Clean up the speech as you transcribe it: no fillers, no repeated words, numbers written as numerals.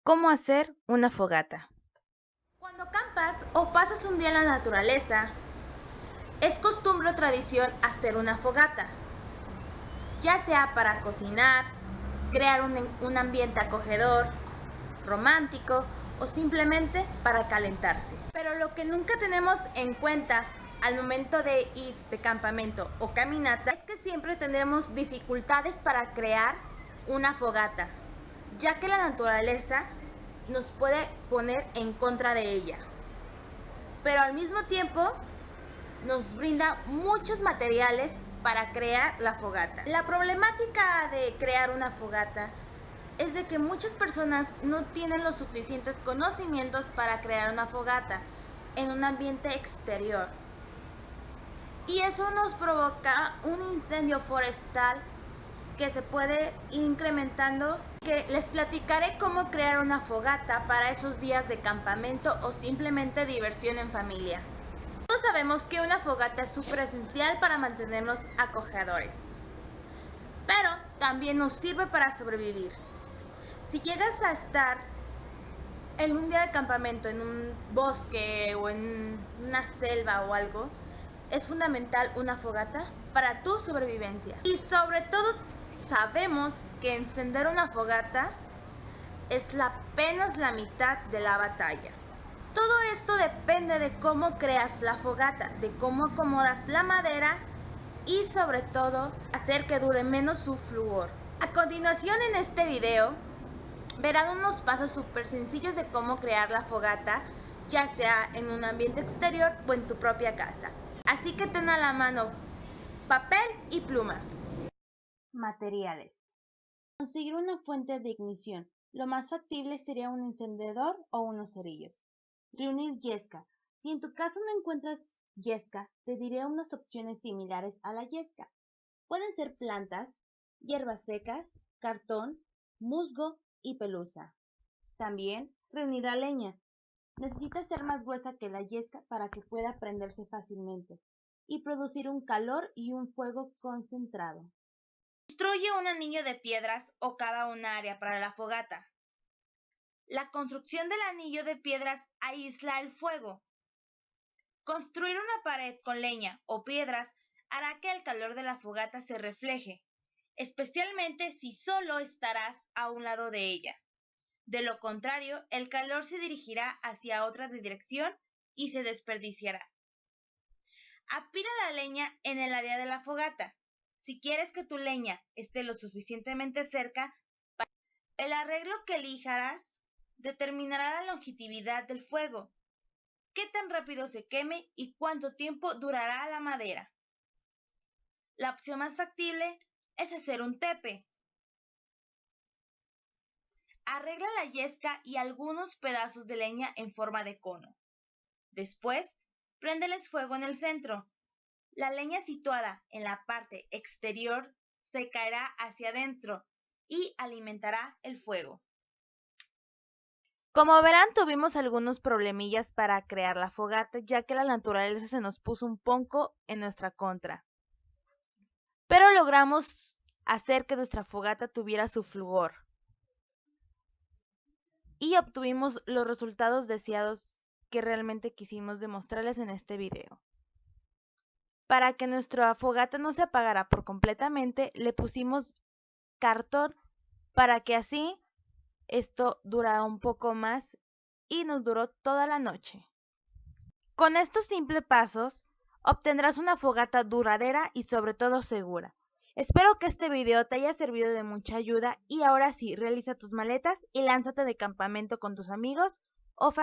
¿Cómo hacer una fogata? Cuando campas o pasas un día en la naturaleza, es costumbre o tradición hacer una fogata, ya sea para cocinar, crear un ambiente acogedor, romántico o simplemente para calentarse. Pero lo que nunca tenemos en cuenta al momento de ir de campamento o caminata es que siempre tendremos dificultades para crear una fogata, ya que la naturaleza nos puede poner en contra de ella, pero al mismo tiempo nos brinda muchos materiales para crear la fogata. La problemática de crear una fogata es de que muchas personas no tienen los suficientes conocimientos para crear una fogata en un ambiente exterior. Y eso nos provoca un incendio forestal que se puede ir incrementando, que les platicaré cómo crear una fogata para esos días de campamento o simplemente diversión en familia. Todos sabemos que una fogata es súper esencial para mantenernos acogedores, pero también nos sirve para sobrevivir. Si llegas a estar en un día de campamento en un bosque o en una selva o algo, es fundamental una fogata para tu sobrevivencia. Y sobre todo sabemos que encender una fogata es apenas la mitad de la batalla. Todo esto depende de cómo creas la fogata, de cómo acomodas la madera y sobre todo hacer que dure menos su flúor. A continuación en este video verán unos pasos súper sencillos de cómo crear la fogata, ya sea en un ambiente exterior o en tu propia casa. Así que ten a la mano papel y plumas. Materiales. Conseguir una fuente de ignición. Lo más factible sería un encendedor o unos cerillos. Reunir yesca. Si en tu caso no encuentras yesca, te diré unas opciones similares a la yesca. Pueden ser plantas, hierbas secas, cartón, musgo y pelusa. También reunir la leña. Necesita ser más gruesa que la yesca para que pueda prenderse fácilmente y producir un calor y un fuego concentrado. Construye un anillo de piedras o cava un área para la fogata. La construcción del anillo de piedras aísla el fuego. Construir una pared con leña o piedras hará que el calor de la fogata se refleje, especialmente si solo estarás a un lado de ella. De lo contrario, el calor se dirigirá hacia otra dirección y se desperdiciará. Apila la leña en el área de la fogata. Si quieres que tu leña esté lo suficientemente cerca, el arreglo que elijas determinará la longevidad del fuego, qué tan rápido se queme y cuánto tiempo durará la madera. La opción más factible es hacer un tepe. Arregla la yesca y algunos pedazos de leña en forma de cono. Después, préndeles fuego en el centro. La leña situada en la parte exterior se caerá hacia adentro y alimentará el fuego. Como verán, tuvimos algunos problemillas para crear la fogata, ya que la naturaleza se nos puso un poco en nuestra contra. Pero logramos hacer que nuestra fogata tuviera su fulgor y obtuvimos los resultados deseados que realmente quisimos demostrarles en este video. Para que nuestra fogata no se apagara por completamente, le pusimos cartón para que así esto durara un poco más y nos duró toda la noche. Con estos simples pasos obtendrás una fogata duradera y sobre todo segura. Espero que este video te haya servido de mucha ayuda y ahora sí, realiza tus maletas y lánzate de campamento con tus amigos o familia.